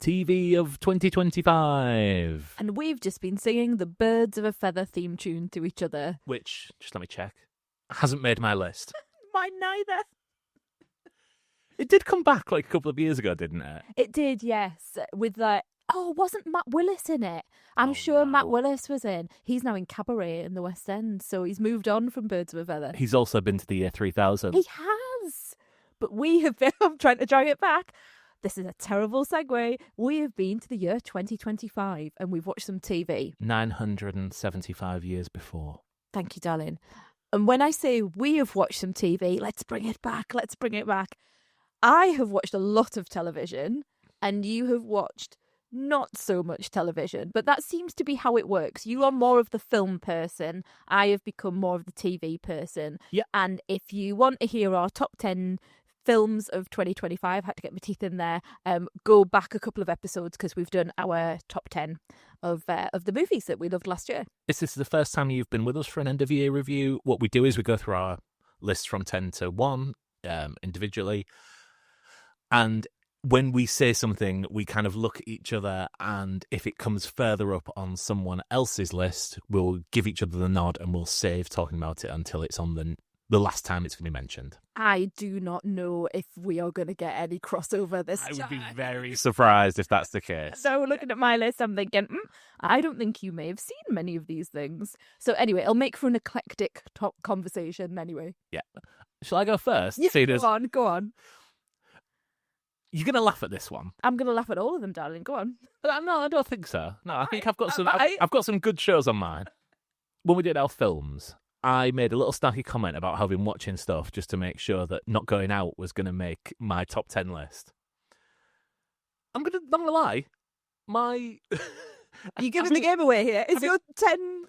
TV of 2025. And we've just been singing the Birds of a Feather theme tune to each other. Which, just let me check, hasn't made my list. Mine neither. It did come back like a couple of years ago, didn't it? It did, yes. With like, wasn't Matt Willis in it? I'm sure no. Matt Willis was in. He's now in Cabaret in the West End, so he's moved on from Birds of a Feather. He's also been to the year 3000. He has. But we have been, I'm trying to drag it back. This is a terrible segue. We have been to the year 2025 and we've watched some TV. 975 years before. Thank you, darling. And when I say we have watched some TV, let's bring it back. I have watched a lot of television and you have watched not so much television, but that seems to be how it works. You are more of the film person. I have become more of the TV person. Yeah. And if you want to hear our top 10 films of 2025, I had to get my teeth in there, go back a couple of episodes because we've done our top 10 of the movies that we loved last year. If this is the first time you've been with us for an end of year review, what we do is we go through our list from 10 to 1 individually. And when we say something, we kind of look at each other, and if it comes further up on someone else's list, we'll give each other the nod and we'll save talking about it until it's on the last time it's going to be mentioned. I do not know if we are going to get any crossover this time. I would be very surprised if that's the case. So looking at my list, I'm thinking, I don't think you may have seen many of these things. So anyway, it'll make for an eclectic top conversation anyway. Yeah. Shall I go first? Yeah, go on. You're going to laugh at this one. I'm going to laugh at all of them, darling. Go on. No, I don't think so. No, I think I've got some. I've got some good shows on mine. When we did our films, I made a little snarky comment about having watching stuff just to make sure that not going out was going to make my top 10 list. I'm gonna lie. You're giving the game away here. It's your 10.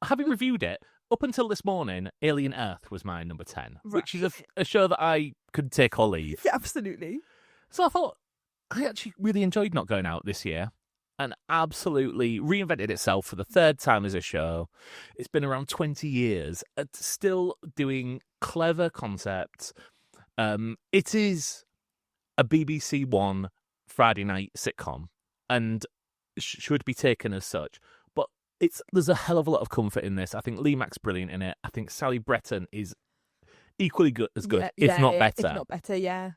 Having reviewed it up until this morning, Alien Earth was my number 10, right. which is a show that I could take or leave. Yeah, absolutely. So I thought I actually really enjoyed Not Going Out this year, and absolutely reinvented itself for the third time as a show. It's been around 20 years, still doing clever concepts. It is a BBC One Friday night sitcom, and should be taken as such. But there's a hell of a lot of comfort in this. I think Lee Mack's brilliant in it. I think Sally Bretton is equally good, if not better. If not better, yeah.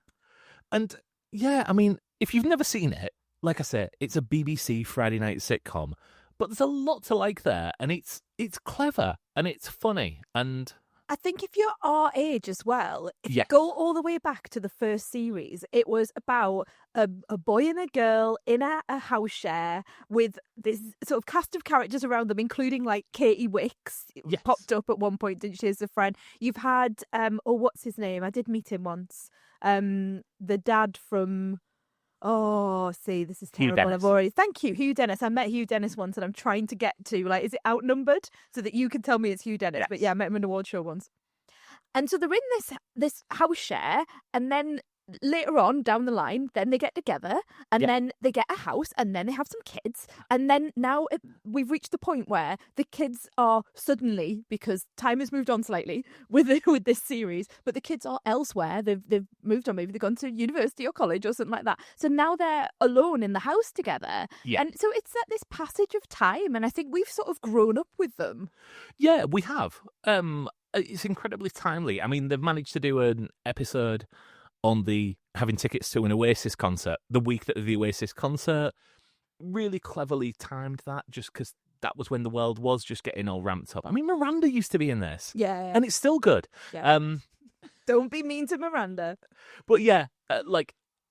And yeah, I mean, if you've never seen it, like I said, it's a BBC Friday night sitcom, but there's a lot to like there, and it's clever and it's funny. And I think if you're our age as well, if Yeah. you go all the way back to the first series, it was about a boy and a girl in a house share with this sort of cast of characters around them, including like Katie Wicks Yes. popped up at one point, didn't she, as a friend? You've had, what's his name? I did meet him once. The dad from... this is Hugh terrible. Dennis. Thank you, Hugh Dennis. I met Hugh Dennis once, and I'm trying to get to, like, is it Outnumbered? So that you can tell me it's Hugh Dennis. Yes. But yeah, I met him in an award show once. And so they're in this house share, and then later on down the line, then they get together, and then they get a house, and then they have some kids, and then now we've reached the point where the kids are suddenly, because time has moved on slightly with this series, but the kids are elsewhere. They've moved on. Maybe they've gone to university or college or something like that. So now they're alone in the house together, and so it's this passage of time, and I think we've sort of grown up with them. Yeah, we have. It's incredibly timely. I mean, they've managed to do an episode on having tickets to an Oasis concert the week that the Oasis concert. Really cleverly timed that, just because that was when the world was just getting all ramped up. I mean, Miranda used to be in this. Yeah. And it's still good. Yeah. Don't be mean to Miranda. But yeah,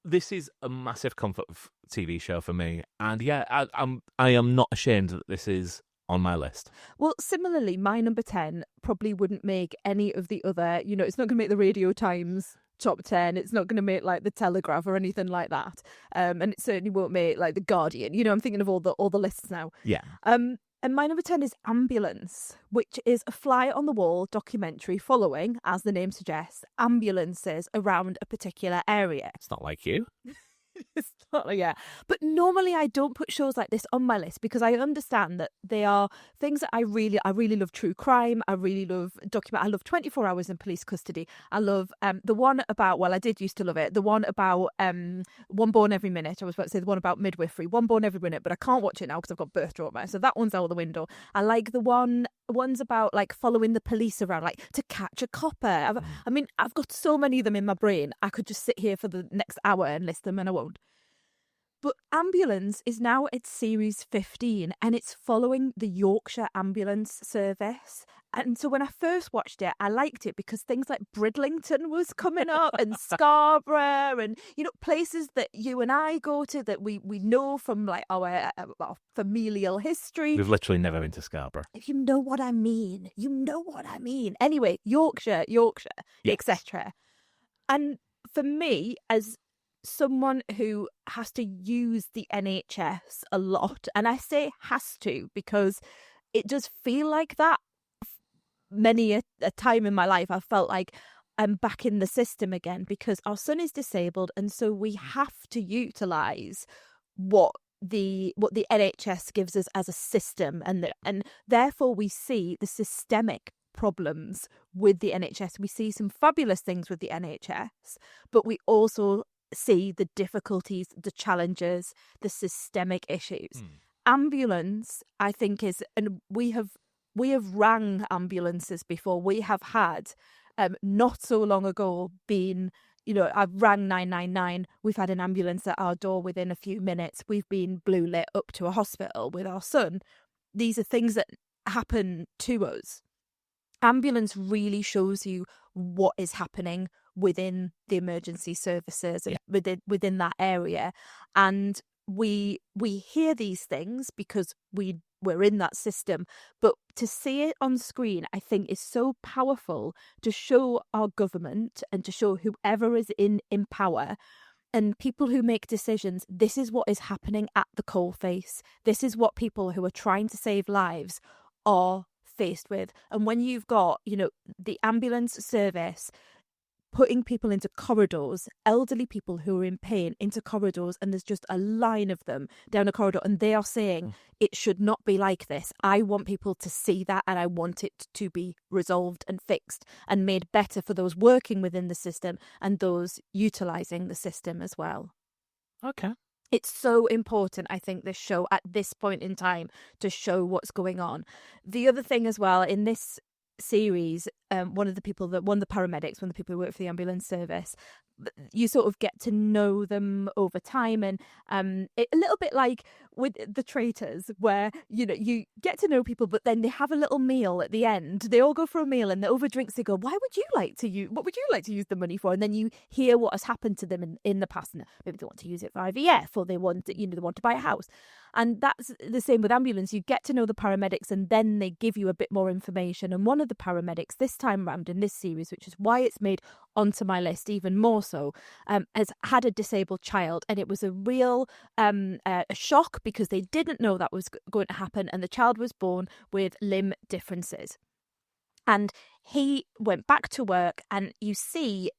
this is a massive comfort TV show for me. And yeah, I am not ashamed that this is on my list. Well, similarly, my number 10 probably wouldn't make any of the other, it's not going to make the Radio Times top 10. It's not going to make like the Telegraph or anything like that. And it certainly won't make like the Guardian. I'm thinking of all the lists now. Yeah. And my number 10 is Ambulance, which is a fly-on-the-wall documentary following, as the name suggests, ambulances around a particular area. It's not like you. It's not, yeah. But normally I don't put shows like this on my list because I understand that they are things that I really love. True crime. I really love document. I love 24 Hours in Police Custody. I love the one about, well, I did used to love it. The one about One Born Every Minute. I was about to say the one about midwifery. One Born Every Minute, but I can't watch it now because I've got birth trauma. So that one's out the window. I like the ones about like following the police around, like To Catch a Copper. I mean, I've got so many of them in my brain. I could just sit here for the next hour and list them, and I won't. But Ambulance is now at series 15 and it's following the Yorkshire Ambulance Service. And so when I first watched it, I liked it because things like Bridlington was coming up and Scarborough and, you know, places that you and I go to that we know from like our familial history. We've literally never been to Scarborough. If you know what I mean, you know what I mean. Anyway, Yorkshire, Yes. etc. And for me, as someone who has to use the NHS a lot, and I say has to because it does feel like that. Many a time in my life, I felt like I'm back in the system again because our son is disabled, and so we have to utilise what the NHS gives us as a system, and therefore we see the systemic problems with the NHS. We see some fabulous things with the NHS, but we also see the difficulties, the challenges, the systemic issues. Ambulance, I think, is, and we have rang ambulances before. We have had not so long ago been, you know, I've rang 999. We've had an ambulance at our door within a few minutes. We've been blue lit up to a hospital with our son. These are things that happen to us. Ambulance really shows you what is happening within the emergency services and within that area. And we hear these things because we're in that system, but to see it on screen, I think, is so powerful to show our government and to show whoever is in power and people who make decisions, this is what is happening at the coalface. This is what people who are trying to save lives are faced with. And when you've got, you know, the ambulance service putting people into corridors, elderly people who are in pain into corridors, and there's just a line of them down a corridor, and they are saying it should not be like this. I want people to see that, and I want it to be resolved and fixed and made better for those working within the system and those utilising the system as well. Okay. It's so important, I think, this show at this point in time to show what's going on. The other thing as well in this series, one of the paramedics, one of the people who work for the ambulance service, you sort of get to know them over time, and a little bit like with the Traitors, where, you know, you get to know people, but then they have a little meal at the end. They all go for a meal, and over drinks they go, what would you like to use the money for? And then you hear what has happened to them in the past, and maybe they want to use it for IVF, or they want to buy a house. And that's the same with ambulance. You get to know the paramedics, and then they give you a bit more information. And one of the paramedics this time round in this series, which is why it's made onto my list even more so, has had a disabled child, and it was a real a shock because they didn't know that was going to happen, and the child was born with limb differences. And he went back to work, and you see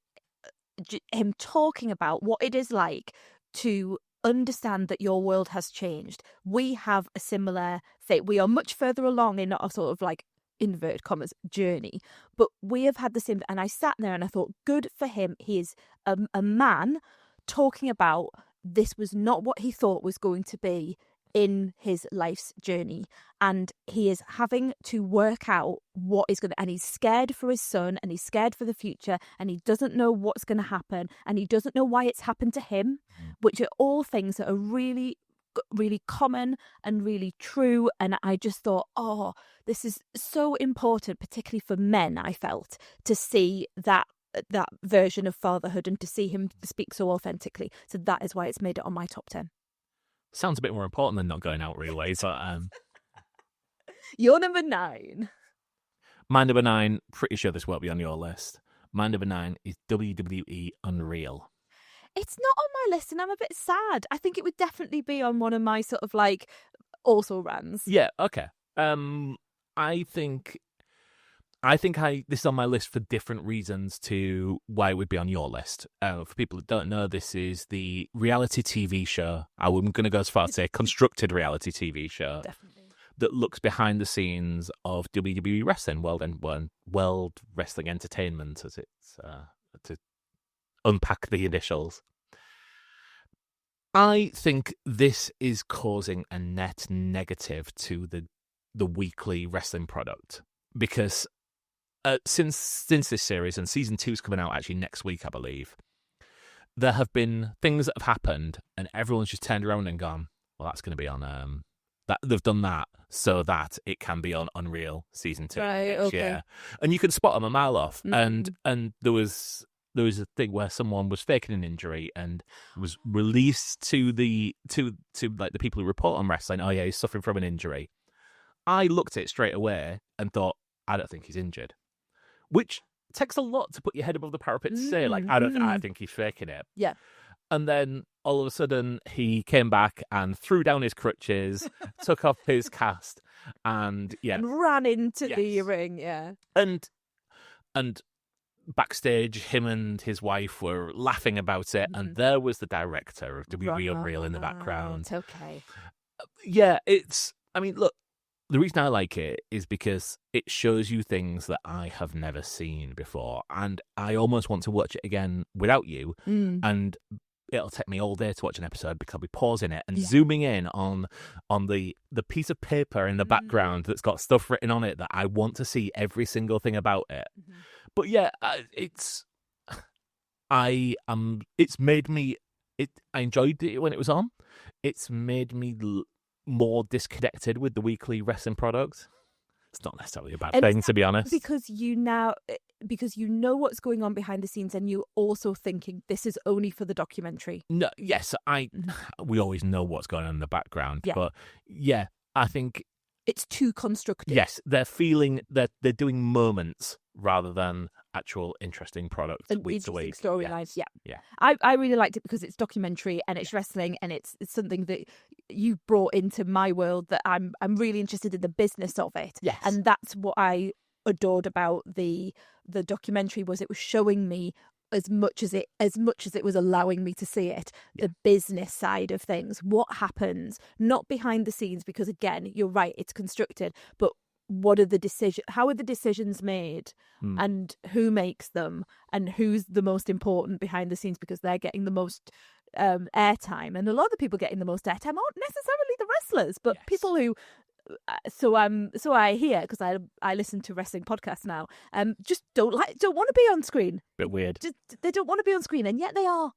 him talking about what it is like to understand that your world has changed. We have a similar thing. We are much further along in our sort of like inverted commas journey, but we have had the same. And I sat there and I thought, good for him. He is a man talking about this was not what he thought was going to be in his life's journey, and he is having to work out what is going to, and he's scared for his son, and he's scared for the future, and he doesn't know what's going to happen, and he doesn't know why it's happened to him, which are all things that are really, really common and really true. And I just thought, oh, this is so important, particularly for men, I felt, to see that version of fatherhood and to see him speak so authentically. So that is why it's made it on my top 10. Sounds a bit more important than Not Going Out Relays. But, You're number 9. my number 9, pretty sure this won't be on your list. My number 9 is WWE Unreal. It's not on my list, and I'm a bit sad. I think it would definitely be on one of my sort of like also rans. Yeah, okay. I think I think this is on my list for different reasons to why it would be on your list. For people that don't know, this is the reality TV show. I'm going to go as far as say constructed reality TV show. Definitely. That looks behind the scenes of WWE Wrestling, World Wrestling Entertainment, as it's to unpack the initials. I think this is causing a net negative to the weekly wrestling product because since this series, and season 2 is coming out actually next week, I believe, there have been things that have happened, and everyone's just turned around and gone, "Well, that's going to be on that they've done that so that it can be on Unreal season 2 next year." And you can spot them a mile off. Mm-hmm. And there was a thing where someone was faking an injury and was released to like the people who report on wrestling. Oh yeah, he's suffering from an injury. I looked at it straight away and thought, I don't think he's injured, which takes a lot to put your head above the parapet to say, like, I think he's faking it. Yeah. And then all of a sudden he came back and threw down his crutches, took off his cast, and ran into the ring. Yeah. And backstage, him and his wife were laughing about it, and there was the director of WWE Unreal in the background. It's okay. Yeah, I mean, look, the reason I like it is because it shows you things that I have never seen before, and I almost want to watch it again without you, and it'll take me all day to watch an episode because I'll be pausing it and zooming in on the piece of paper in the background that's got stuff written on it that I want to see every single thing about it. But yeah, I enjoyed it when it was on. It's made me more disconnected with the weekly wrestling product. It's not necessarily a bad thing, to be honest. Because you know what's going on behind the scenes, and you're also thinking this is only for the documentary. No, yes, we always know what's going on in the background, but yeah, I think it's too constructive. Yes, they're doing moments rather than actual interesting product week to week storylines. Yeah. I really liked it because it's documentary and it's wrestling, and it's something that you brought into my world that I'm really interested in the business of it. Yes. And that's what I adored about the documentary, was it was showing me as much as it was allowing me to see it, the business side of things, what happens, not behind the scenes, because again, you're right, it's constructed, but what are the decisions? How are the decisions made, and who makes them, and who's the most important behind the scenes, because they're getting the most airtime, and a lot of the people getting the most airtime aren't necessarily the wrestlers, but people who. So I hear, because I listen to wrestling podcasts now. Just don't want to be on screen. Bit weird. They don't want to be on screen, and yet they are.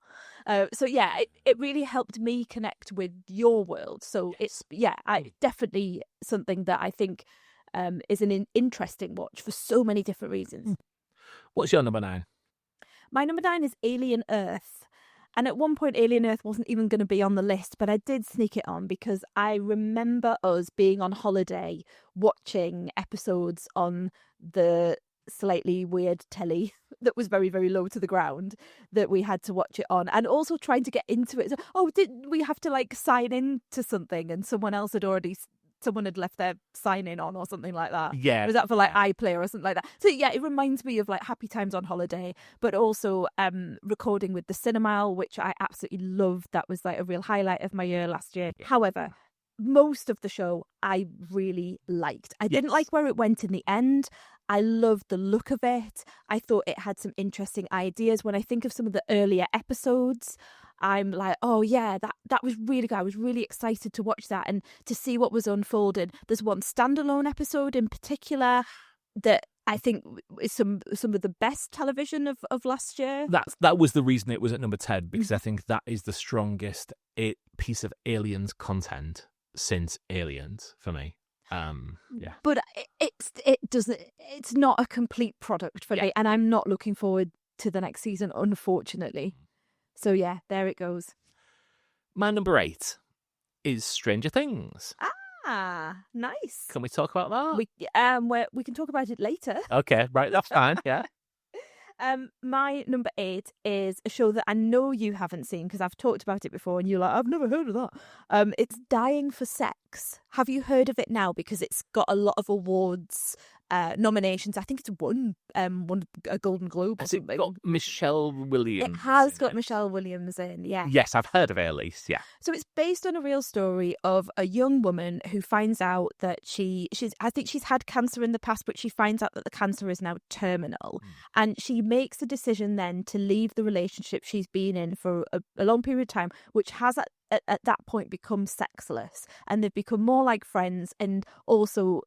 So yeah, it really helped me connect with your world. So it's definitely something that I think is an interesting watch for so many different reasons. What's your number 9? My number 9 is Alien Earth. And at one point, Alien Earth wasn't even going to be on the list, but I did sneak it on because I remember us being on holiday watching episodes on the slightly weird telly that was very, very low to the ground that we had to watch it on, and also trying to get into it. So, did we have to like sign in to something, and someone had left their sign in on or something like that. Yeah. Was that for like iPlayer or something like that? So yeah, it reminds me of like happy times on holiday, but also recording with the Cinemal, which I absolutely loved. That was like a real highlight of my year last year. Yeah. However, most of the show I really liked. I didn't like where it went in the end. I loved the look of it. I thought it had some interesting ideas. When I think of some of the earlier episodes, I'm like, oh yeah, that was really good. I was really excited to watch that and to see what was unfolded. There's one standalone episode in particular that I think is some of the best television of last year. That was the reason it was at number 10, because I think that is the strongest piece of Aliens content since Aliens for me. Yeah, but it's not a complete product for me, and I'm not looking forward to the next season, unfortunately. So yeah, there it goes. My number 8 is Stranger Things. Ah, nice. Can we talk about that? We can talk about it later. Okay, right, that's fine. Yeah. My number 8 is a show that I know you haven't seen because I've talked about it before, and you're like, I've never heard of that. It's Dying for Sex. Have you heard of it now? Because it's got a lot of awards nominations. I think it's won a Golden Globe or Has it something. got Michelle Williams? It has in got it? Michelle Williams in, yeah. Yes, I've heard of it at least. Yeah. So it's based on a real story of a young woman who finds out that I think she's had cancer in the past, but she finds out that the cancer is now terminal. And she makes a decision then to leave the relationship she's been in for a long period of time, which has at that point become sexless. And they've become more like friends. And also,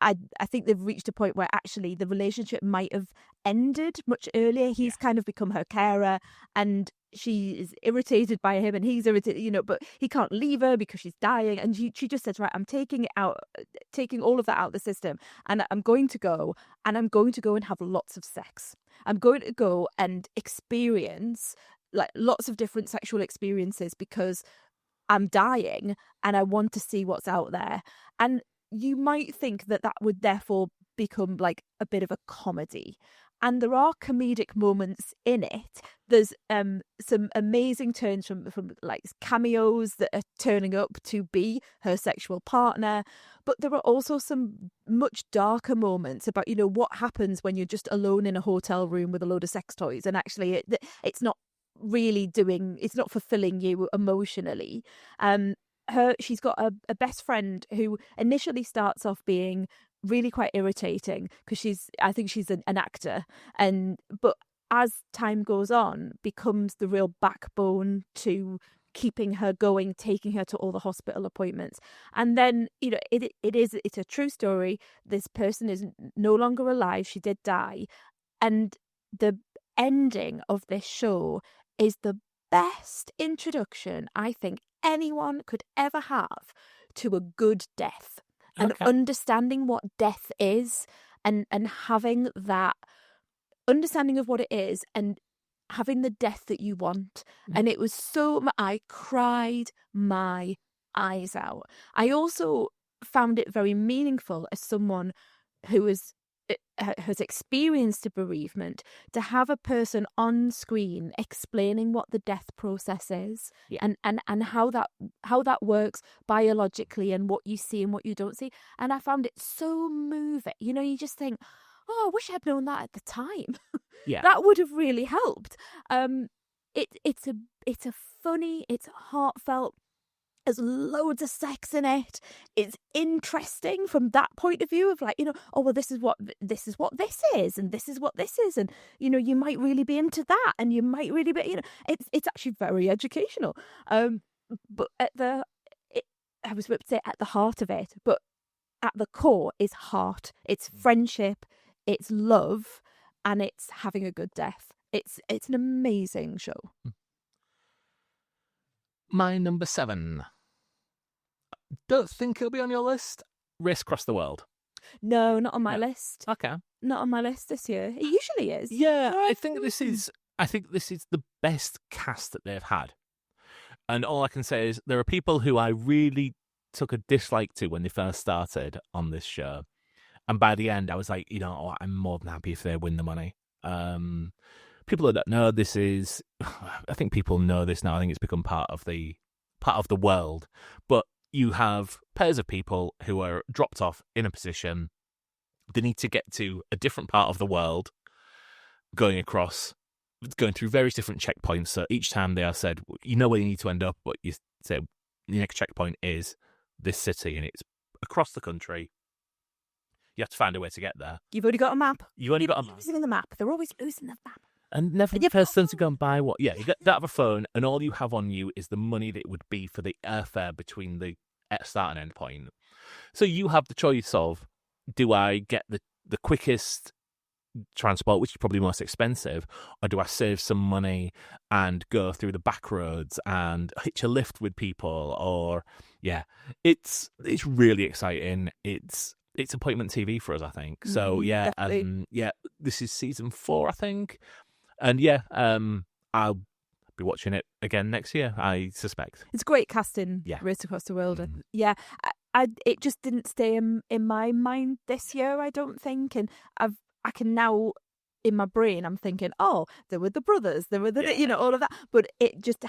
I think they've reached a point where actually the relationship might have ended much earlier. He's kind of become her carer, and she is irritated by him, and he's irritated, but he can't leave her because she's dying. And she just says, right, I'm taking all of that out of the system, and I'm going to go and have lots of sex. I'm going to go and experience like lots of different sexual experiences because I'm dying and I want to see what's out there. And you might think that would therefore become like a bit of a comedy. And there are comedic moments in it. There's some amazing turns from like cameos that are turning up to be her sexual partner. But there are also some much darker moments about, what happens when you're just alone in a hotel room with a load of sex toys. And actually it's not it's not fulfilling you emotionally. She's got a best friend who initially starts off being really quite irritating because I think she's an actor, but as time goes on becomes the real backbone to keeping her going, taking her to all the hospital appointments. And then it's a true story. This person is no longer alive. She did die, and the ending of this show is the best introduction I think anyone could ever have to a good death. And understanding what death is and having that understanding of what it is and having the death that you want. And it was I cried my eyes out. I also found it very meaningful as someone who has experienced a bereavement to have a person on screen explaining what the death process is and how that works biologically and what you see and what you don't see. And I found it so moving. You just think, oh, I wish I'd known that at the time. Yeah. That would have really helped. It's a funny, it's heartfelt. There's loads of sex in it. It's interesting from that point of view of like, oh, well, this is what this is, and this is what this is, and you might really be into that, and you might really be, it's actually very educational. But I was about to say at the heart of it, but at the core is heart. It's friendship, it's love, and it's having a good death. It's an amazing show. My number 7. Don't think it'll be on your list. Race Across the World. No, not on my list. Okay. Not on my list this year. It usually is. Yeah, I think this is the best cast that they've had. And all I can say is there are people who I really took a dislike to when they first started on this show. And by the end, I was like, I'm more than happy if they win the money. People that don't know this is, I think people know this now. I think it's become part of the world. But you have pairs of people who are dropped off in a position. They need to get to a different part of the world, going through various different checkpoints. So each time they are said, where you need to end up, but you say the next checkpoint is this city, and it's across the country. You have to find a way to get there. You've already got a map. You only got a map. Losing the map. They're always losing the map. And never the person to go and buy what. Yeah, you get that of a phone, and all you have on you is the money that it would be for the airfare between the start and end point. So you have the choice of, do I get the quickest transport, which is probably most expensive, or do I save some money and go through the back roads and hitch a lift with people? Or it's really exciting. It's appointment TV for us, I think. So this is season 4, I think. And I'll be watching it again next year, I suspect. It's great casting. Race Across the World. It just didn't stay in my mind this year, I don't think. And I can now in my brain, I'm thinking, oh, there were the brothers, there were the, Yeah. all of that. But it just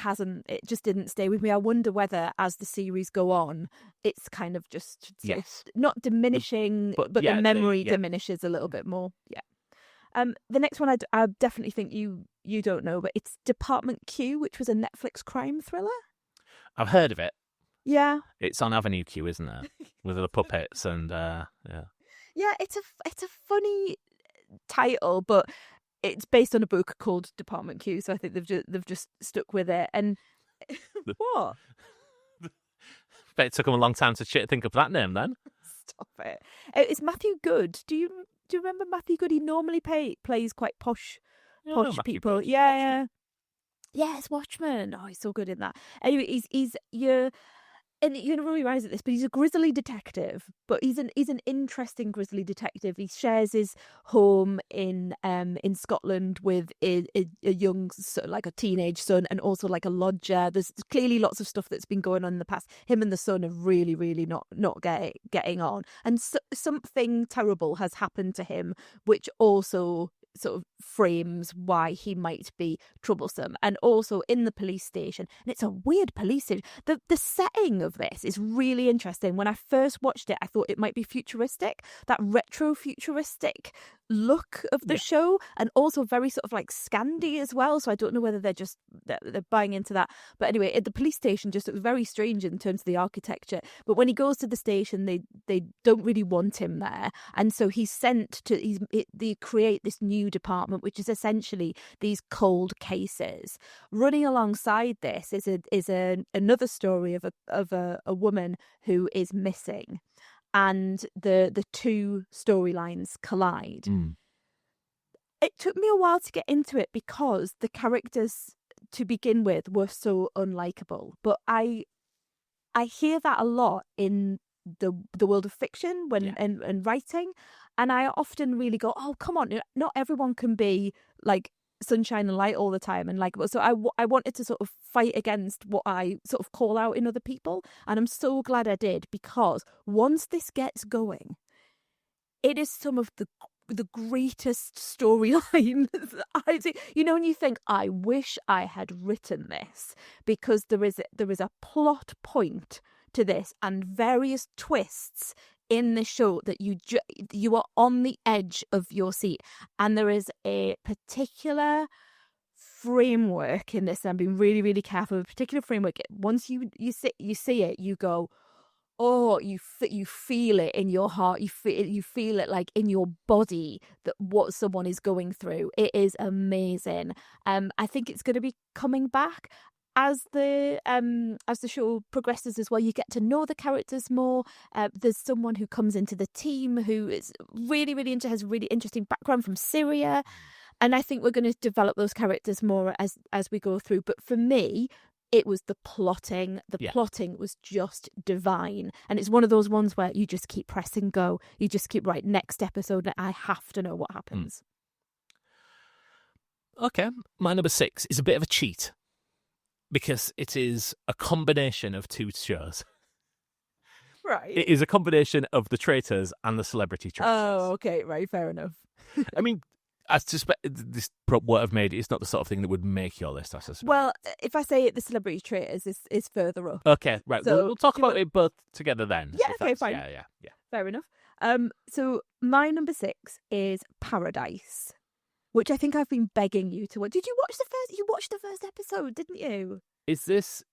didn't stay with me. I wonder whether as the series go on, it's kind of just sort of Yes. not diminishing, But but yeah, the memory yeah. diminishes a little bit more. Yeah. The next one I definitely think you don't know, but it's Department Q, which was a Netflix crime thriller. I've heard of it. Yeah. It's on Avenue Q, isn't it? With the puppets and yeah. Yeah, it's a funny title, but it's based on a book called Department Q, so I think they've just stuck with it. And what? Bet it took them a long time to think of that name then. Stop it! It's Matthew Good. Do you remember Matthew Good? He normally plays quite posh people. Good. Yeah. Yes, Watchmen. Oh, he's so good in that. Anyway, he's and you're gonna really rise at this, but he's a grizzly detective. But he's an interesting grizzly detective. He shares his home in Scotland with a young, like a teenage son, and also like a lodger. There's clearly lots of stuff that's been going on in the past. Him and the son are really, really not getting on, and something terrible has happened to him, which also sort of frames why he might be troublesome. And also in the police station, and it's a weird police station, the setting of this is really interesting. When I first watched it, I thought it might be futuristic, that retro futuristic look of the show, and also very sort of like Scandi as well, so I don't know whether they're buying into that. But anyway, at the police station just looks very strange in terms of the architecture. But when he goes to the station, they don't really want him there, and so he's sent to they create this new department, which is essentially these cold cases. Running alongside this is another story of a woman who is missing, and the two storylines collide. It took me a while to get into it because the characters to begin with were so unlikable, but I hear that a lot in the world of fiction and writing, and I often really go, oh, come on, not everyone can be like sunshine and light all the time and likable. So I wanted to sort of fight against what I sort of call out in other people, and I'm so glad I did, because once this gets going, it is some of the greatest storylines I see. And you think, I wish I had written this, because there is a plot point to this and various twists in the show that you are on the edge of your seat, and there is a particular framework in this. And I'm being really, really careful. A particular framework. Once you see it, you go, oh, you feel it in your heart. You feel it like in your body, that what someone is going through. It is amazing. I think it's going to be coming back as the show progresses as well. You get to know the characters more. There's someone who comes into the team who is really, really has a really interesting background from Syria, and I think we're going to develop those characters more as we go through. But for me, it was the plotting. Plotting was just divine. And it's one of those ones where you just keep pressing go. You just keep, right, next episode, I have to know what happens. Okay, my number 6 is a bit of a cheat, because it is a combination of two shows. Right. It is a combination of The Traitors and The Celebrity Traitors. Oh, okay, right, fair enough. I mean, I suspect this, what I've made, it's not the sort of thing that would make your list, I suspect. Well, if I say it, The Celebrity Traitors is further up. Okay, right. So, we'll talk about it both together then. Yeah, okay, fine. Yeah. Fair enough. So my number 6 is Paradise, which I think I've been begging you to watch. Did you watch the first? You watched the first episode, didn't you? Is this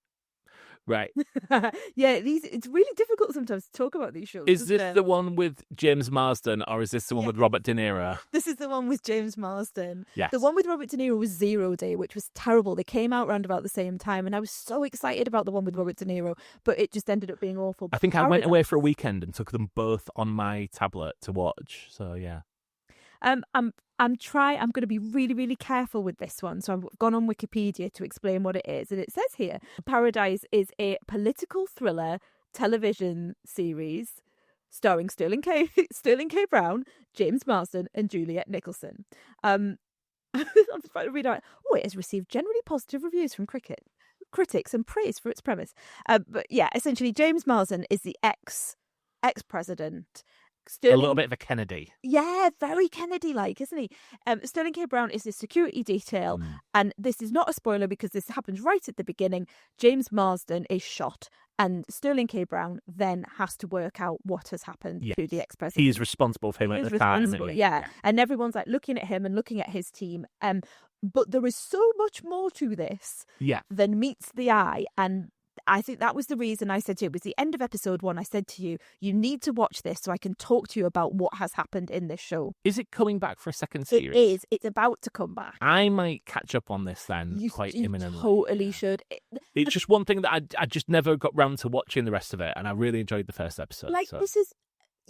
right? Yeah, it's really difficult sometimes to talk about these shows. Is this the one with James Marsden, or is this the one with Robert De Niro? This is the one with James Marsden. Yes. The one with Robert De Niro was Zero Day, which was terrible. They came out around about the same time, and I was so excited about the one with Robert De Niro, but it just ended up being awful. I think I went away for a weekend and took them both on my tablet to watch. So yeah. I'm going to be really, really careful with this one. So I've gone on Wikipedia to explain what it is. And it says here, Paradise is a political thriller television series starring Sterling K. Brown, James Marsden, and Juliet Nicholson. I'm just trying to read out. Oh, it has received generally positive reviews from critics and praise for its premise. But yeah, essentially, James Marsden is the ex-president, Sterling, A little bit of a Kennedy. Yeah, very Kennedy-like, isn't he? Sterling K. Brown is this security detail, and this is not a spoiler because this happens right at the beginning. James Marsden is shot, and Sterling K. Brown then has to work out what has happened to the ex-president. He is responsible for him at the time. Yeah, and everyone's like looking at him and looking at his team. But there is so much more to this than meets the eye, and I think that was the reason I said to you, it was the end of episode 1, I said to you, you need to watch this so I can talk to you about what has happened in this show. Is it coming back for a second series? It is. It's about to come back. I might catch up on this then quite imminently. You totally should. It's just one thing that I just never got round to watching the rest of it, and I really enjoyed the first episode. This is...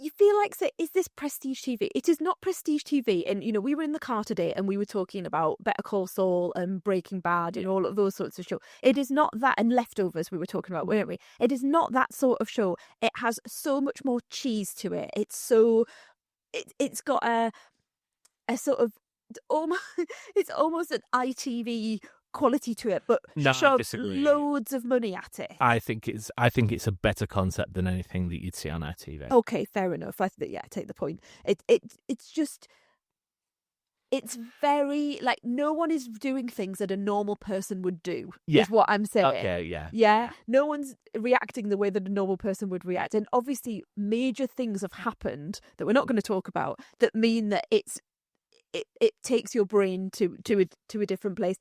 You feel like, is this prestige TV? It is not prestige TV. And, we were in the car today and we were talking about Better Call Saul and Breaking Bad and all of those sorts of shows. It is not that, and Leftovers we were talking about, weren't we? It is not that sort of show. It has so much more cheese to it. It's so... It's got a sort of... It's almost an ITV quality to it, but shoved loads of money at it. I think it's a better concept than anything that you'd see on ITV. Okay, fair enough. I take the point. It's just, it's very like no one is doing things that a normal person would do. Yeah. Is what I'm saying. Okay, yeah. No one's reacting the way that a normal person would react, and obviously major things have happened that we're not going to talk about that mean that it takes your brain to a different place.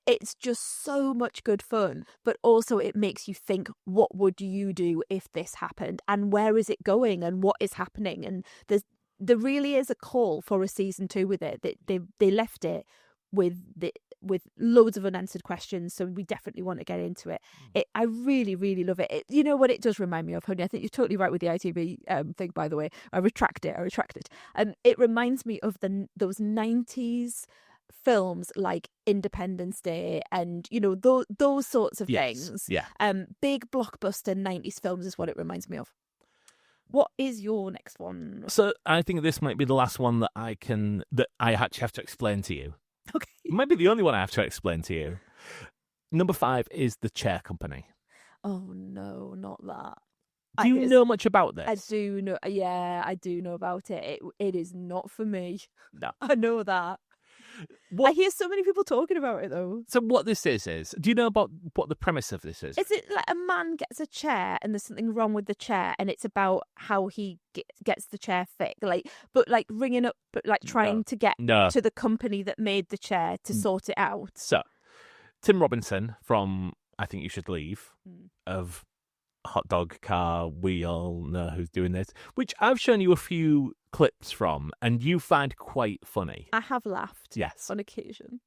It's just so much good fun, but also it makes you think, what would you do if this happened? And where is it going? And what is happening? And there really is a call for a season 2 with it. They left it with loads of unanswered questions, so we definitely want to get into it. I really, really love it. You know what it does remind me of, honey? I think you're totally right with the ITV thing, by the way. I retract it. It reminds me of those 90s films like Independence Day and those sorts of things. Big blockbuster 90s films is what it reminds me of. What is your next one? So I think this might be the last one that I actually have to explain to you. Okay. It might be the only one I have to explain to you. Number 5 is The Chair Company. Oh no, not that. Do you know much about this? I do know. Yeah, I do know about it. It is not for me. No. I know that. I hear so many people talking about it though. So what this is, do you know about what the premise of this is? Is it like a man gets a chair and there's something wrong with the chair, and it's about how he gets the chair fixed, ringing up, trying to get to the company that made the chair to sort it out? So, Tim Robinson from I Think You Should Leave of Hot Dog Car, we all know who's doing this, which I've shown you a few clips from and you find quite funny. I have laughed. Yes. On occasion.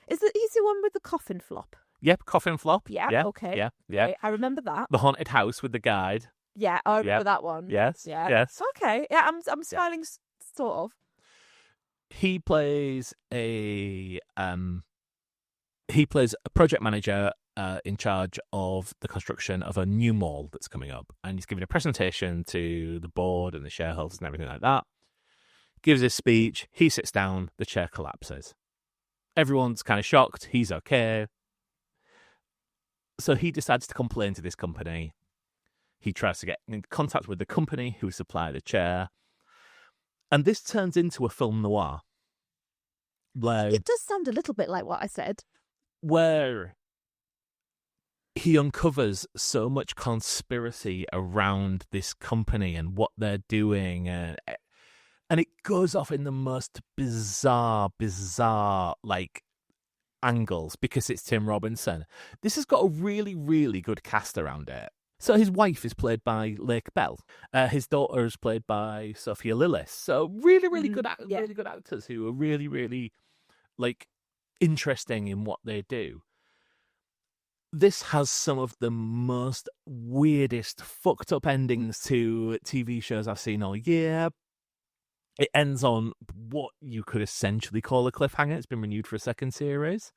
He's the one with the coffin flop? Yep, coffin flop. Yeah, okay. Yeah. Right, I remember that. The haunted house with the guide. Yeah, I remember that one. Yes. Yeah. Yes. Okay. Yeah, I'm smiling sort of. He plays a project manager in charge of the construction of a new mall that's coming up, and he's giving a presentation to the board and the shareholders and everything like that. Gives his speech, he sits down, the chair collapses. Everyone's kind of shocked, he's okay. So he decides to complain to this company. He tries to get in contact with the company who supply the chair. And this turns into a film noir. It does sound a little bit like what I said. Where he uncovers so much conspiracy around this company and what they're doing, and it goes off in the most bizarre angles because it's Tim Robinson. This has got a really, really good cast around it. So his wife is played by Lake Bell. His daughter is played by Sophia Lillis. So really, really good actors who are really, really interesting in what they do. This has some of the most weirdest, fucked up endings to TV shows I've seen all year. It ends on what you could essentially call a cliffhanger. It's been renewed for a second series.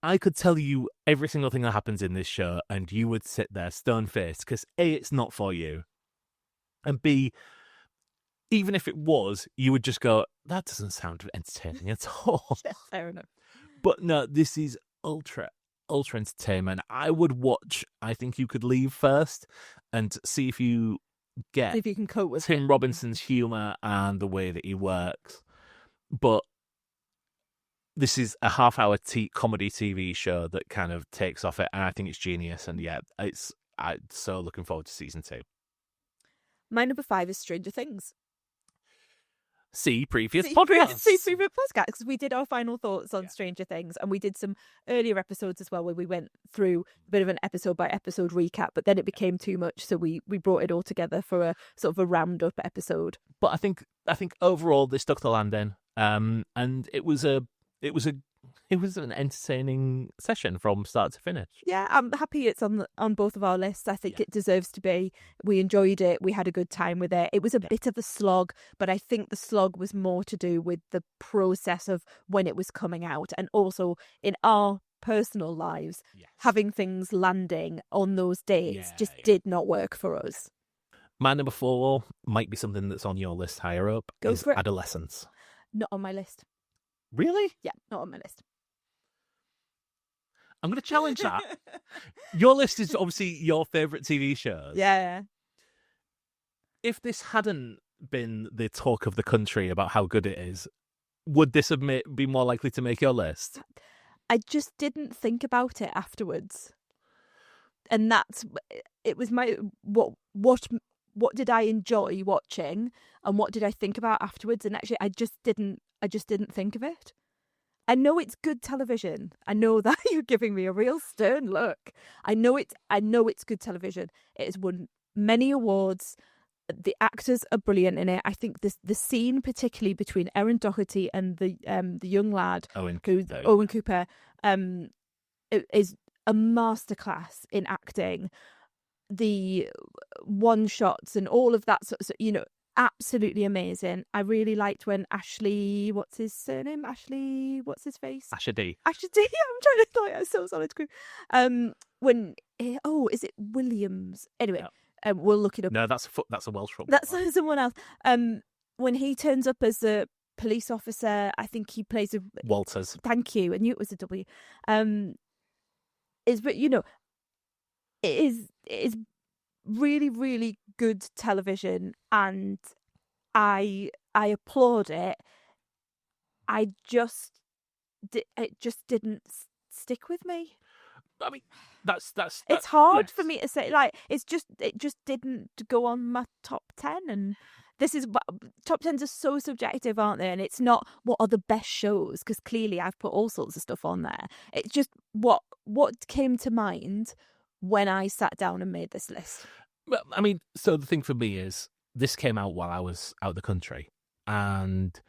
I could tell you every single thing that happens in this show and you would sit there stone-faced because A, it's not for you. And B, even if it was, you would just go, that doesn't sound entertaining at all. Yeah, fair enough. But no, this is ultra entertainment. I would watch I Think You Could Leave first and see if you get See if you can cope with Tim it. Robinson's humour and the way that he works, but this is a half-hour comedy TV show that kind of takes off it, and I think it's genius. And yeah, I'm so looking forward to season 2. My number 5 is Stranger Things. See previous See podcasts. previous podcast, because we did our final thoughts on Yeah. Stranger Things, and we did some earlier episodes as well where we went through a bit of an episode by episode recap, but then it became too much, so we brought it all together for a sort of a roundup episode. But I think overall they stuck the landing, and it was an entertaining session from start to finish. Yeah, I'm happy it's on both of our lists. I think it deserves to be. We enjoyed it. We had a good time with it. It was a bit of a slog, but I think the slog was more to do with the process of when it was coming out, and also in our personal lives, having things landing on those dates just did not work for us. My number 4 might be something that's on your list higher up. Go is for it. Adolescence. Not on my list. Really? Yeah, not on my list. I'm going to challenge that. Your list is obviously your favourite TV shows. Yeah. If this hadn't been the talk of the country about how good it is, would this be more likely to make your list? I just didn't think about it afterwards. And it was my what did I enjoy watching, and what did I think about afterwards? And actually I just didn't think of it. I know it's good television. I know that you're giving me a real stern look. I know it's good television. It has won many awards. The actors are brilliant in it. I think the scene, particularly between Erin Doherty and the young lad, Owen Cooper, is a masterclass in acting. The one shots and all of that sort of, absolutely amazing. I really liked when Ashley, what's his surname? Ashley, what's his face? Asher D. I'm trying to think. I'm so solid crew. Is it Williams? Anyway, we'll look it up. No, that's a Welsh footballer. That's someone else. When he turns up as a police officer, I think he plays Walters. Thank you. I knew it was a W. It is really, really good television, and I applaud it. It just didn't stick with me. I mean, that's it's hard yes. for me to say. Like, it just didn't go on my top 10, and this is top 10s are so subjective, aren't they? And it's not what are the best shows, because clearly I've put all sorts of stuff on there. It's just what came to mind when I sat down and made this list. Well, I mean, so the thing for me is this came out while I was out of the country, and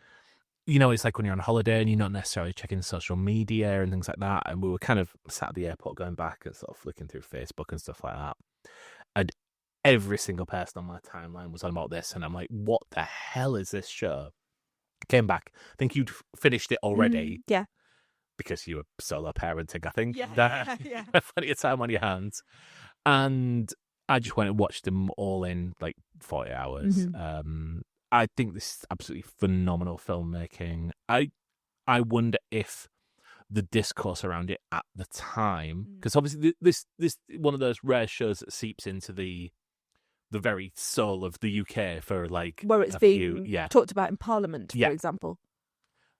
it's like when you're on holiday and you're not necessarily checking social media and things like that. And we were kind of sat at the airport going back and sort of flicking through Facebook and stuff like that. And every single person on my timeline was on about this. And I'm like, what the hell is this show? Came back. I think you'd finished it already. Yeah. Because you were solo parenting, I think. Yeah. Plenty of time on your hands. And I just went and watched them all in like 40 hours. Mm-hmm. I think this is absolutely phenomenal filmmaking. I wonder if the discourse around it at the time, because obviously this one of those rare shows that seeps into the very soul of the UK for like where it's being talked about in Parliament, for example.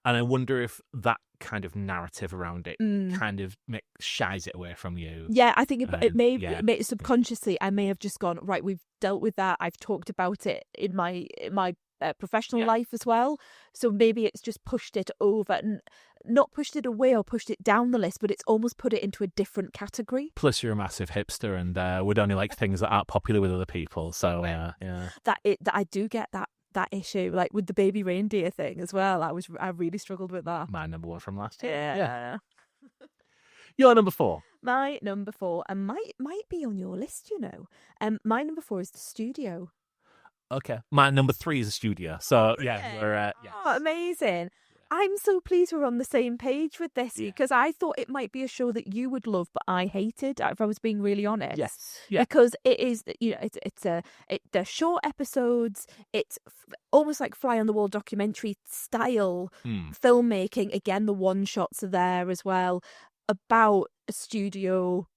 And I wonder if that kind of narrative around it kind of shies it away from you. Yeah, I think it may subconsciously. I may have just gone, right, we've dealt with that. I've talked about it in my professional life as well. So maybe it's just pushed it over, not pushed it away or pushed it down the list, but it's almost put it into a different category. Plus, you're a massive hipster, and would only like things that aren't popular with other people. So that I do get that issue, like with the baby reindeer thing as well. I really struggled with that. My number 1 from last year. Yeah. Your number 4. My number 4, and might be on your list. My number 4 is The Studio. Okay, my number 3 is The Studio. So we're Oh, amazing. I'm so pleased we're on the same page with this, because I thought it might be a show that you would love, but I hated, if I was being really honest. Yes. Yeah. Because it is, they're short episodes. It's almost like fly on the wall documentary style filmmaking. Again, the one shots are there as well, about a studio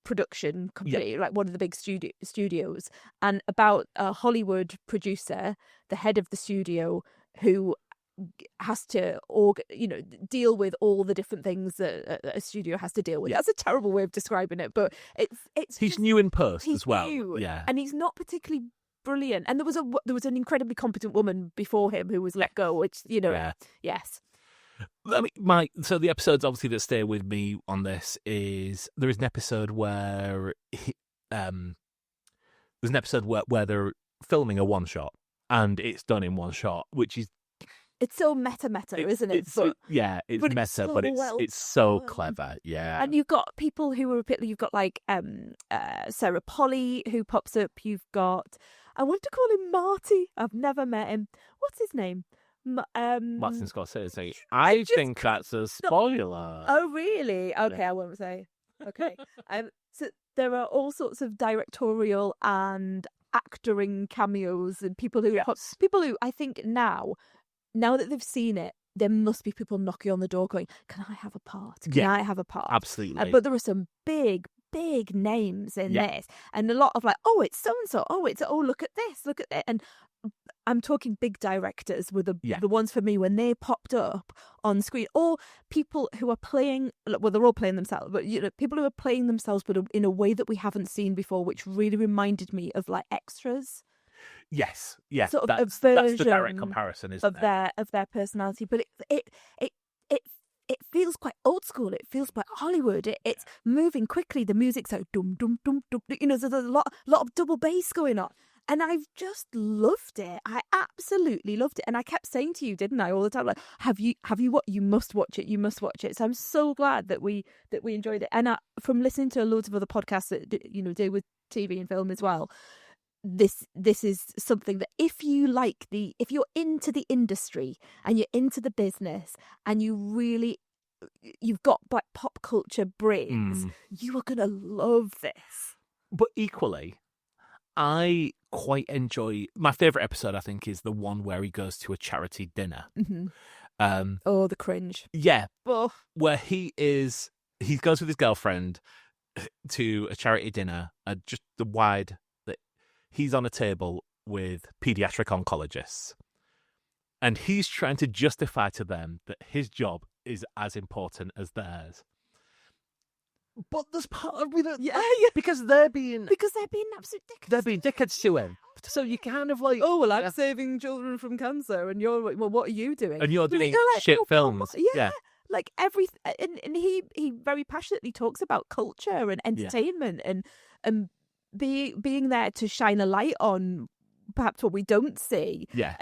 production company, like one of the big studios, and about a Hollywood producer, the head of the studio, who has to deal with all the different things that a studio has to deal with. That's a terrible way of describing it, but it's he's new in post as well. New, yeah, and he's not particularly brilliant. And there was an incredibly competent woman before him who was let go, which yes. I mean, so the episodes obviously that stay with me on this is there is an episode where where they're filming a one shot and it's done in one shot, which is it's so meta, isn't it? It's meta, but it's so clever, yeah. And you've got people who are you've got like Sarah Polly who pops up. You've got, I want to call him Marty. I've never met him. What's his name? Martin Scorsese. I think that's a spoiler. Oh, really? Okay, I won't say. Okay. So there are all sorts of directorial and actoring cameos and people who I think now that they've seen it, there must be people knocking on the door going, "Can I have a part? Can I have a part?" Absolutely. But there are some big names in this, and a lot of like, "Oh, it's so and so. Oh, look at this. Look at it." And I'm talking big directors were the ones for me when they popped up on screen, or people who are playing. Well, they're all playing themselves, but people who are playing themselves, but in a way that we haven't seen before, which really reminded me of like extras. Yes, sort of that's a version the direct comparison, isn't it? Of their personality, but it feels quite old school. It feels quite Hollywood. It's moving quickly. The music's like dum dum dum dum. There's a lot of double bass going on, and I've just loved it. I absolutely loved it, and I kept saying to you, didn't I, all the time, like, have you what? You must watch it. You must watch it. So I'm so glad that we enjoyed it, and from listening to loads of other podcasts that deal with TV and film as well. This is something that if you're into the industry and you're into the business and you've got like pop culture brains, you are gonna love this. But equally, I quite enjoy my favorite episode. I think is the one where he goes to a charity dinner. Mm-hmm. The cringe. Yeah, where he goes with his girlfriend to a charity dinner, just the wide. He's on a table with pediatric oncologists, and he's trying to justify to them that his job is as important as theirs. But there's part of me that because they're being absolute dickheads. They're being dickheads to him. So you kind of like, I'm saving children from cancer, and you're like, well, what are you doing? And you're doing shit films. Yeah. Like everything, and he very passionately talks about culture and entertainment and being there to shine a light on perhaps what we don't see. Yeah.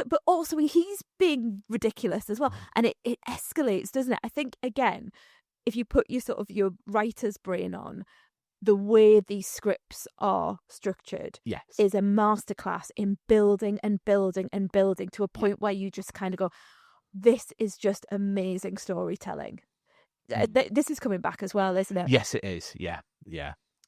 But also he's being ridiculous as well. And it escalates, doesn't it? I think, again, if you put your writer's brain on, the way these scripts are structured is a masterclass in building and building and building to a point where you just kind of go, this is just amazing storytelling. This is coming back as well, isn't it? Yes, it is. Yeah.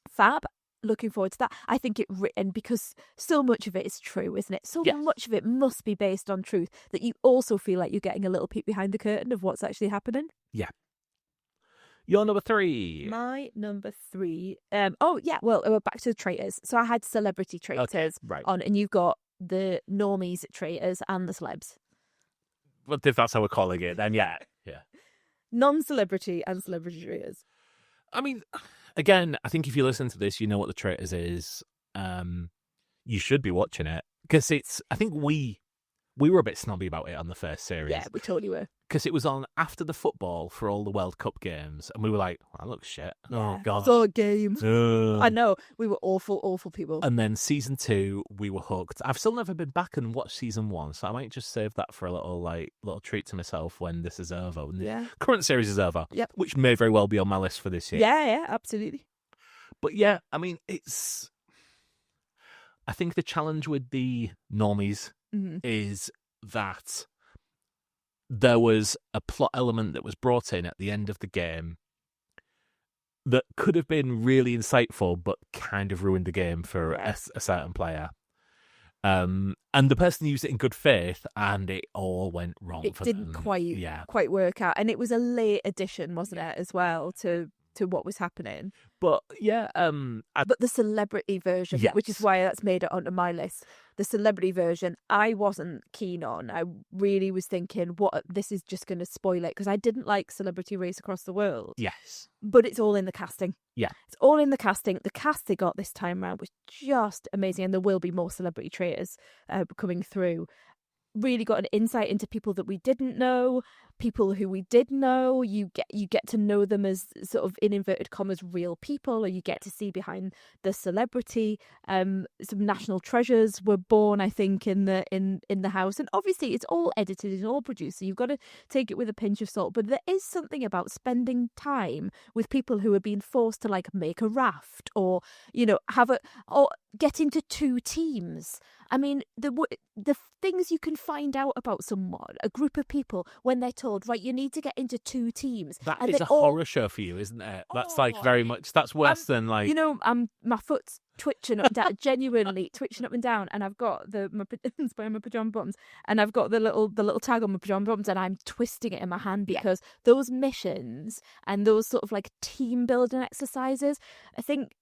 Fab. Looking forward to that. I think and because so much of it is true, isn't it? So much of it must be based on truth that you also feel like you're getting a little peek behind the curtain of what's actually happening. Yeah. Your number 3. My number 3. We're back to the traitors. So I had celebrity traitors on, and you've got the normies traitors and the celebs. Well, if that's how we're calling it, then yeah. Non-celebrity and celebrity traitors. I mean, again, I think if you listen to this, you know what the Traitors is. You should be watching it because I think we were a bit snobby about it on the first series. Yeah, we totally were. Because it was on after the football for all the World Cup games, and we were like, "That looks shit." Yeah. Oh god, so games. I know we were awful people. And then season 2, we were hooked. I've still never been back and watched season 1, so I might just save that for a little treat to myself when this is over. When the current series is over. Yep. Which may very well be on my list for this year. Yeah, absolutely. But yeah, I mean, I think the challenge with the normies is that there was a plot element that was brought in at the end of the game that could have been really insightful, but kind of ruined the game for a certain player. And the person used it in good faith, and it all went wrong for them. It didn't quite work out. And it was a late addition, wasn't it, as well, to to what was happening. But yeah, But the celebrity version, which is Yes. why that's made it onto my list, the celebrity version, I wasn't keen on. I really was thinking, this is just going to spoil it, because I didn't like Celebrity Race Across the World. yes, But it's all in the casting. yeah, It's all in the casting. The cast they got this time round was just amazing, and there will be more celebrity traitors coming through. Really got an insight into people that we didn't know, people who we did know. You get to know them as sort of, in inverted commas, real people, or you get to see behind the celebrity. Some national treasures were born, I think, in the house, and obviously it's all edited and all produced, so you've got to take it with a pinch of salt. But there is something about spending time with people who are being forced to like make a raft, or or get into two teams. I mean, the things you can find out about someone, a group of people, when they're told, right, you need to get into two teams. that and is they a all- horror show for you, isn't it? That's like very much. That's worse than like. my foot's twitching up and down, genuinely twitching up and down, and I've got my pajama bottoms, and I've got the little tag on my pajama bottoms, and I'm twisting it in my hand because those missions and those sort of like team building exercises, I think.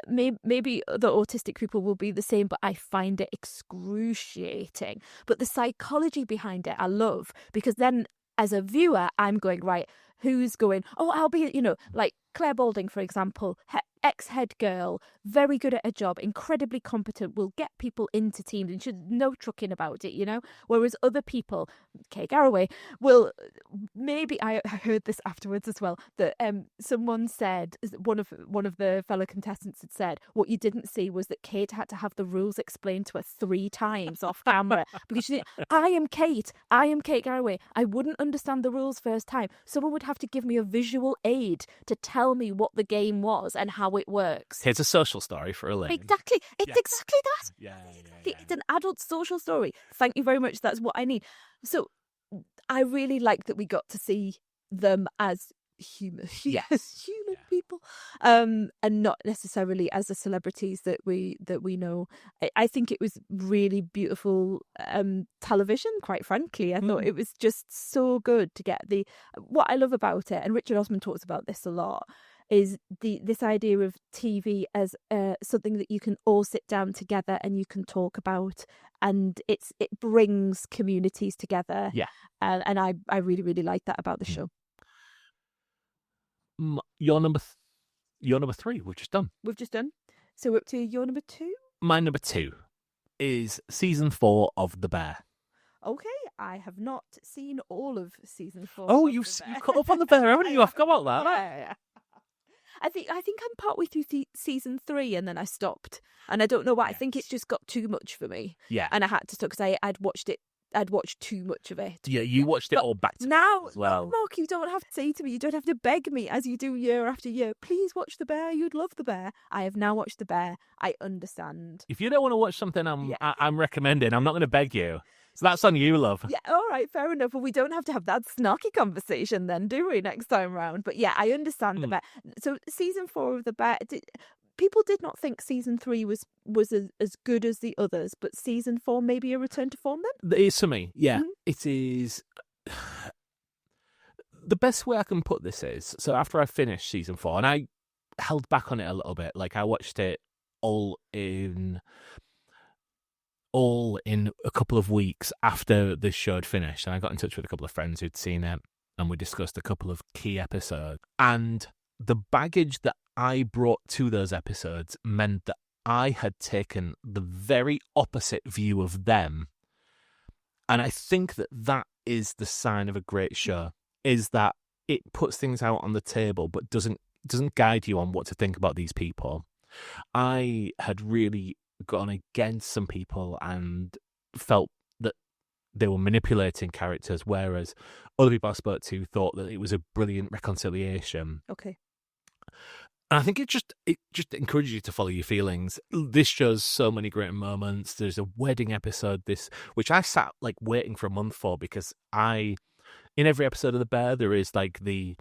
Maybe the autistic people will be the same, but I find it excruciating. But the psychology behind it, I love, because then as a viewer, I'm going, right, who's going, oh, I'll be, like Claire Balding, for example, ex-head girl, very good at her job, incredibly competent, will get people into teams and she's no trucking about it, Whereas other people, Kay Garraway, will, maybe I heard this afterwards as well, that someone said, one of the fellow contestants had said, what you didn't see was that Kate had to have the rules explained to her 3 times off camera, because she said, I am Kate Garraway, I wouldn't understand the rules first time. Someone would have to give me a visual aid to tell me what the game was and how it works. Here's a social story for Elaine. Exactly. It's exactly that. Yeah. It's an adult social story. Thank you very much. That's what I need. So I really like that we got to see them as human people, and not necessarily as the celebrities that we know. I think it was really beautiful television, quite frankly. I thought it was just so good to get what I love about it, and Richard Osman talks about this a lot, is this idea of TV as something that you can all sit down together and you can talk about, and it brings communities together. Yeah. And I really, really like that about the show. Your number 3, we've just done. So we're up to your number 2. My number 2 is season 4 of The Bear. Okay, I have not seen all of season 4. Oh, you've caught up on The Bear, haven't you? I forgot about that. I think I'm partway through season 3, and then I stopped, and I don't know why. Yes. I think it just got too much for me. Yeah. And I had to stop because I'd watched too much of it. Yeah, you watched it all back to now back as well. Mark, you don't have to say to me, you don't have to beg me as you do year after year, please watch The Bear, you'd love The Bear. I have now watched The Bear. I understand. If you don't want to watch something I'm recommending, I'm not going to beg you. So that's on you, love. Yeah, all right, fair enough. But we don't have to have that snarky conversation then, do we, next time round? But yeah, I understand The Bear. So season 4 of The Bear, people did not think season 3 was as good as the others, but season 4 maybe a return to form then? It is for me, yeah. Mm-hmm. It is. The best way I can put this is, so after I finished season 4, and I held back on it a little bit, like I watched it all in a couple of weeks after the show had finished, and I got in touch with a couple of friends who'd seen it, and we discussed a couple of key episodes. And the baggage that I brought to those episodes meant that I had taken the very opposite view of them. And I think that is the sign of a great show, is that it puts things out on the table but doesn't guide you on what to think about these people. I had really gone against some people and felt that they were manipulating characters, whereas other people I spoke to thought that it was a brilliant reconciliation. Okay. And I think it just encourages you to follow your feelings. This shows so many great moments. There's a wedding episode, which I sat like waiting for a month for, because in every episode of The Bear there is like the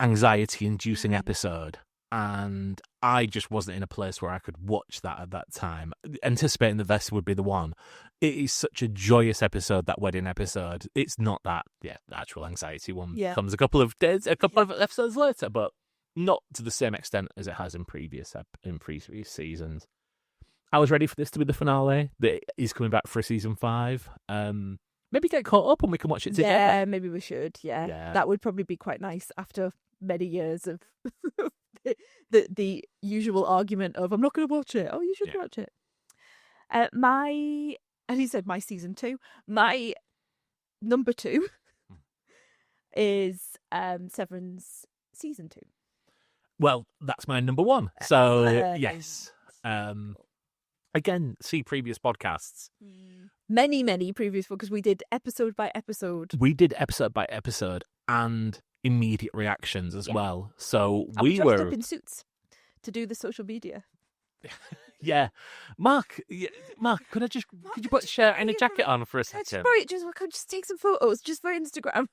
anxiety-inducing episode, and I just wasn't in a place where I could watch that at that time, anticipating that this would be the one. It is such a joyous episode, that wedding episode. It's not that, actual anxiety one. Yeah. Comes a couple of episodes later, but not to the same extent as it has in previous seasons. I was ready for this to be the finale. That is coming back for a season 5. Maybe get caught up and we can watch it together. Yeah, maybe we should. Yeah. Yeah. That would probably be quite nice after many years of the usual argument of I'm not going to watch it. Oh, you should watch it. As he said, my season 2. My number 2 is Severance season 2. Well, that's my number 1. So yes. Again, see previous podcasts. Many previous, because we did episode by episode. We did episode by episode and immediate reactions as well. So And we dressed up in suits to do the social media. Yeah. Mark, could you put a shirt and a jacket on for a second? Just take some photos just for Instagram.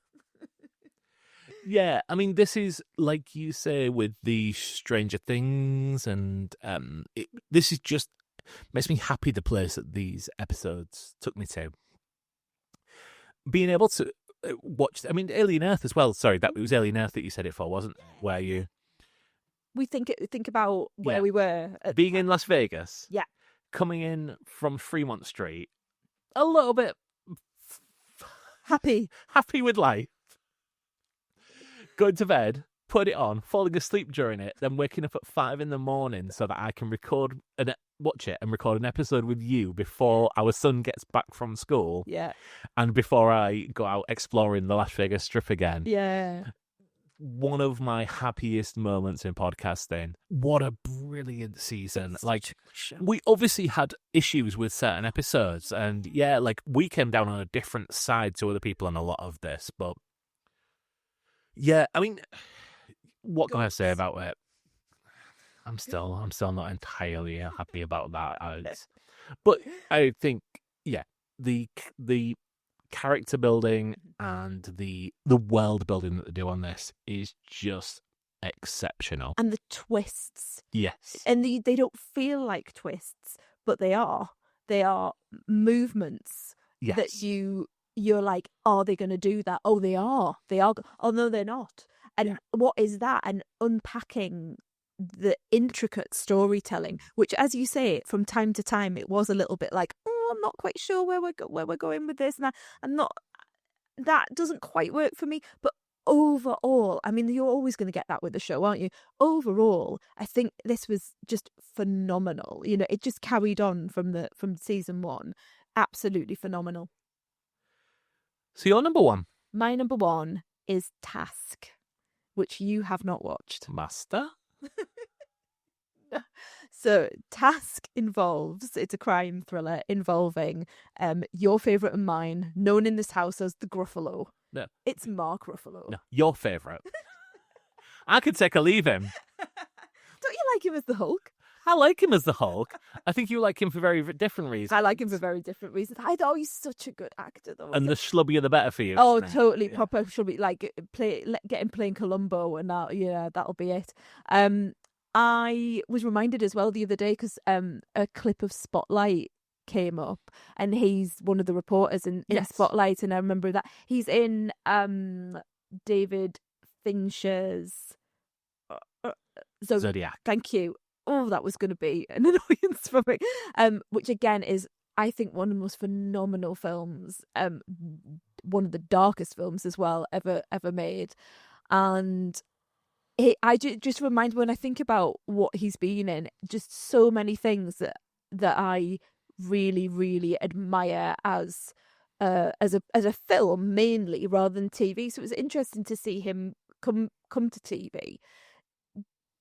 Yeah, I mean, this is, like you say, with the Stranger Things, and this is just makes me happy, the place that these episodes took me to. Being able to watch, I mean, Alien Earth as well. Sorry, it was Alien Earth that you said it for, wasn't it? Where you... We think about where we were. Being in Las Vegas. Yeah. Coming in from Fremont Street. A little bit... Happy with life. Going to bed, put it on, falling asleep during it, then waking up at 5 a.m. so that I can watch it and record an episode with you before our son gets back from school. Yeah. And before I go out exploring the Las Vegas Strip again. Yeah. One of my happiest moments in podcasting. What a brilliant season. Like, we obviously had issues with certain episodes, and we came down on a different side to other people on a lot of this, but yeah, I mean, what can I say about it? I'm still not entirely happy about that. But I think, the character building and the world building that they do on this is just exceptional. And the twists. Yes. And they don't feel like twists, but they are. They are movements that you're like, are they going to do that? Oh, they are. Oh, no, they're not. And what is that? And unpacking the intricate storytelling, which, as you say, from time to time, it was a little bit like, oh, I'm not quite sure where we're going with this. And that doesn't quite work for me. But overall, I mean, you're always going to get that with the show, aren't you? Overall, I think this was just phenomenal. You know, it just carried on from season 1. Absolutely phenomenal. So your number 1? My number 1 is Task, which you have not watched. Master? So Task it's a crime thriller involving your favourite and mine, known in this house as the Gruffalo. No. It's Mark Ruffalo. No, your favourite. I could take or leave him. Don't you like him as the Hulk? I like him as the Hulk. I think you like him for very different reasons. I like him for very different reasons. I thought he's such a good actor, though. And the schlubbier the better for you. Oh, totally. Yeah. Proper should be like get him playing Columbo, and that'll be it. I was reminded as well the other day because a clip of Spotlight came up, and he's one of the reporters in Spotlight, and I remember that he's in David Fincher's Zodiac. Thank you. Oh, that was going to be an annoyance for me. Which again is, I think, one of the most phenomenal films. One of the darkest films as well ever made, and I just remind when I think about what he's been in, just so many things that I really, really admire as a film mainly rather than TV. So it was interesting to see him come to TV.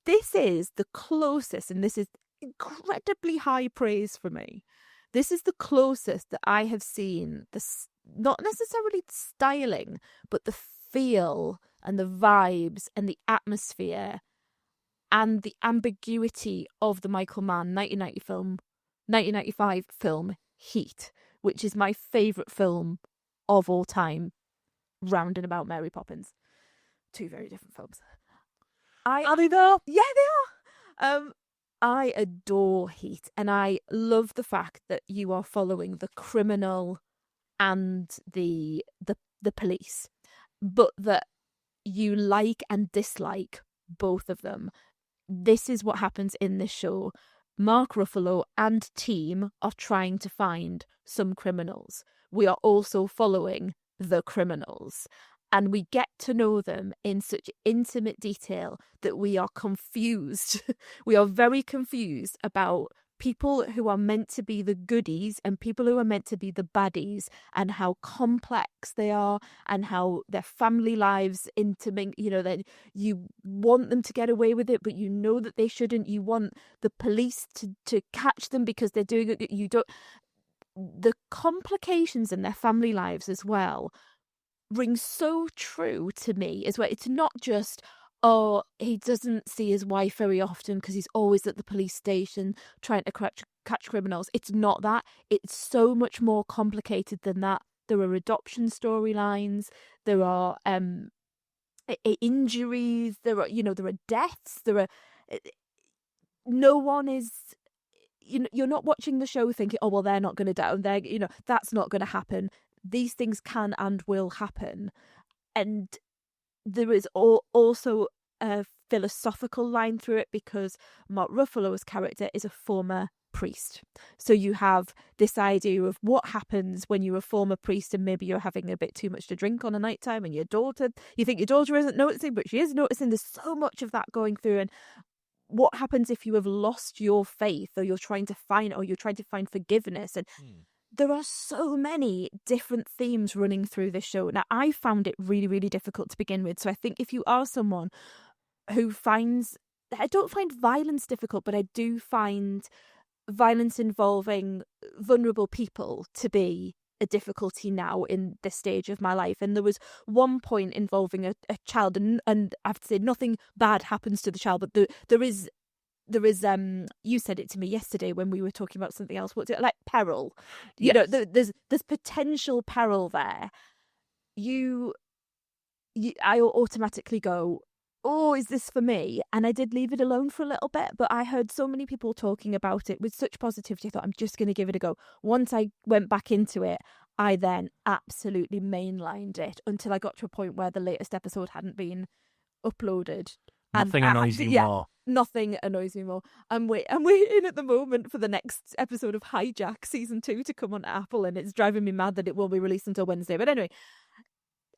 This is the closest, and this is incredibly high praise for me. This is the closest that I have seen this, not necessarily styling, but the feel and the vibes and the atmosphere and the ambiguity of the Michael Mann 1995 film Heat, which is my favourite film of all time, round and about Mary Poppins. Two very different films. Are they though? Yeah, they are. I adore Heat, and I love the fact that you are following the criminal and the police, but that you like and dislike both of them. This is what happens in this show. Mark Ruffalo and team are trying to find some criminals. We are also following the criminals, and we get to know them in such intimate detail that we are confused. We are very confused about people who are meant to be the goodies and people who are meant to be the baddies, and how complex they are, and how their family lives intermingle. That you want them to get away with it, but you know that they shouldn't. You want the police to catch them because they're doing it. You don't. The complications in their family lives as well ring so true to me as well. It's not just, oh, he doesn't see his wife very often because he's always at the police station trying to catch criminals. It's not that. It's so much more complicated than that. There are adoption storylines. There are injuries. There are deaths. There are. No one is. You're not watching the show thinking, oh well, they're not going to die. That's not going to happen. These things can and will happen, and there is also a philosophical line through it, because Mark Ruffalo's character is a former priest. So you have this idea of what happens when you're a former priest and maybe you're having a bit too much to drink on a night time, and you think your daughter isn't noticing, but she is noticing. There's so much of that going through. And what happens if you have lost your faith, or you're trying to find forgiveness? And there are so many different themes running through this show. Now, I found it really, really difficult to begin with. So I think if you are someone who I don't find violence difficult, but I do find violence involving vulnerable people to be a difficulty now in this stage of my life. And there was one point involving a child, and I have to say nothing bad happens to the child, but there is you said it to me yesterday when we were talking about something else. What's it like? Peril. Yes. There's potential peril there. I automatically go, oh, is this for me? And I did leave it alone for a little bit, but I heard so many people talking about it with such positivity. I thought, I'm just going to give it a go. Once I went back into it, I then absolutely mainlined it until I got to a point where the latest episode hadn't been uploaded. Nothing annoys you more. Nothing annoys me more. I'm waiting at the moment for the next episode of Hijack season 2 to come on Apple, and it's driving me mad that it won't be released until Wednesday. But anyway,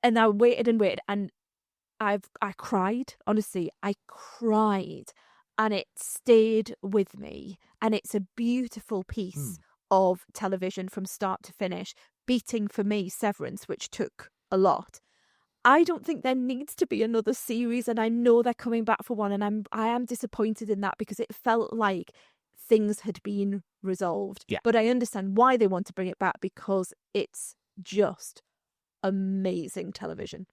and I waited, and I cried. Honestly, I cried, and it stayed with me. And it's a beautiful piece of television from start to finish, beating for me Severance, which took a lot. I don't think there needs to be another series, and I know they're coming back for one, and I am disappointed in that, because it felt like things had been resolved. Yeah. But I understand why they want to bring it back, because it's just amazing television.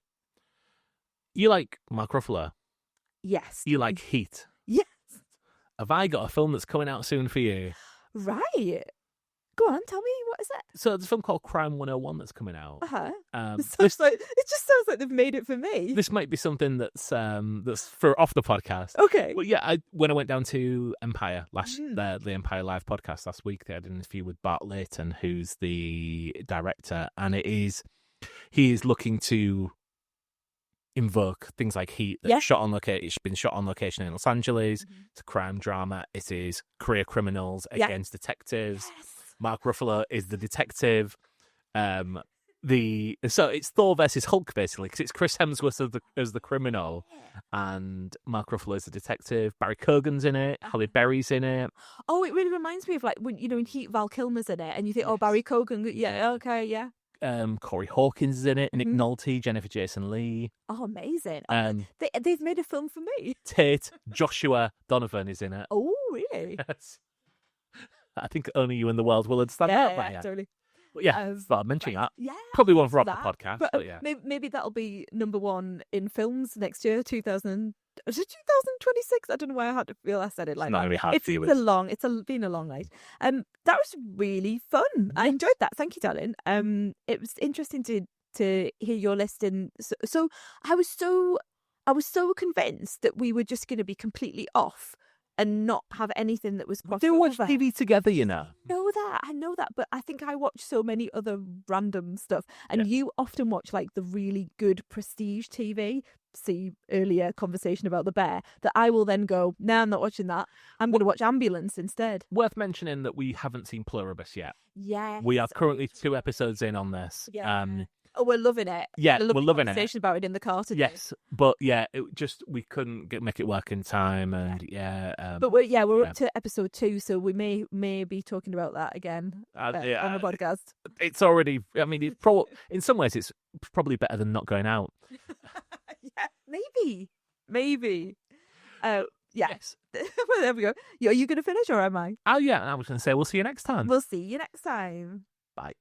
You like Mark Ruffalo? Yes. You like Heat? Yes. Have I got a film that's coming out soon for you? Right. Go on, tell me, what is it? So there's a film called Crime 101 that's coming out. It just sounds like they've made it for me. This might be something that's for off the podcast. Okay. Well, yeah, when I went down to Empire the Empire Live podcast last week, they had an interview with Bart Layton, who's the director, and he is looking to invoke things like Heat that's shot on location. It's been shot on location in Los Angeles. It's a crime drama. It is career criminals against detectives. Yes. Mark Ruffalo is the detective. So it's Thor versus Hulk, basically, because it's Chris Hemsworth as the criminal, and Mark Ruffalo is the detective. Barry Keoghan's in it. Halle Berry's in it. Oh, it really reminds me of, like, when in Heat, Val Kilmer's in it, and you think, oh, Barry Keoghan, yeah, okay, yeah. Corey Hawkins is in it. Nick Nolte, Jennifer Jason Leigh. Oh, amazing! They've made a film for me. Tate Joshua Donovan is in it. Oh, really? Yes. I think only you in the world will understand that. Yeah, totally. But yeah, well, mentioning that. Yeah, probably one for off the podcast. But yeah, maybe that'll be number one in films next year, 2026. I don't know why I had to feel I said it like it's not that. really hard It's to been a long night. That was really fun. I enjoyed that. Thank you, darling. It was interesting to hear your list, and so I was so convinced that we were just going to be completely off and not have anything that was crossed They watch over. TV together, you know. I know that, but I think I watch so many other random stuff, and you often watch like the really good prestige TV. See earlier conversation about The Bear, that I will then go, no, I'm not watching that. I'm going to watch Ambulance instead. Worth mentioning that we haven't seen Pluribus yet. Yeah, We are currently 2 episodes in on this. Yeah. Oh, we're loving it. Yeah, We're loving it. Conversation about it in the car today. Yes, but yeah, we couldn't make it work in time, and But we're up to episode 2, so we may be talking about that again on the podcast. It's already. I mean, in some ways, it's probably better than not going out. Yeah, maybe. Yes. Well, there we go. Are you going to finish or am I? Oh yeah, I was going to say we'll see you next time. We'll see you next time. Bye.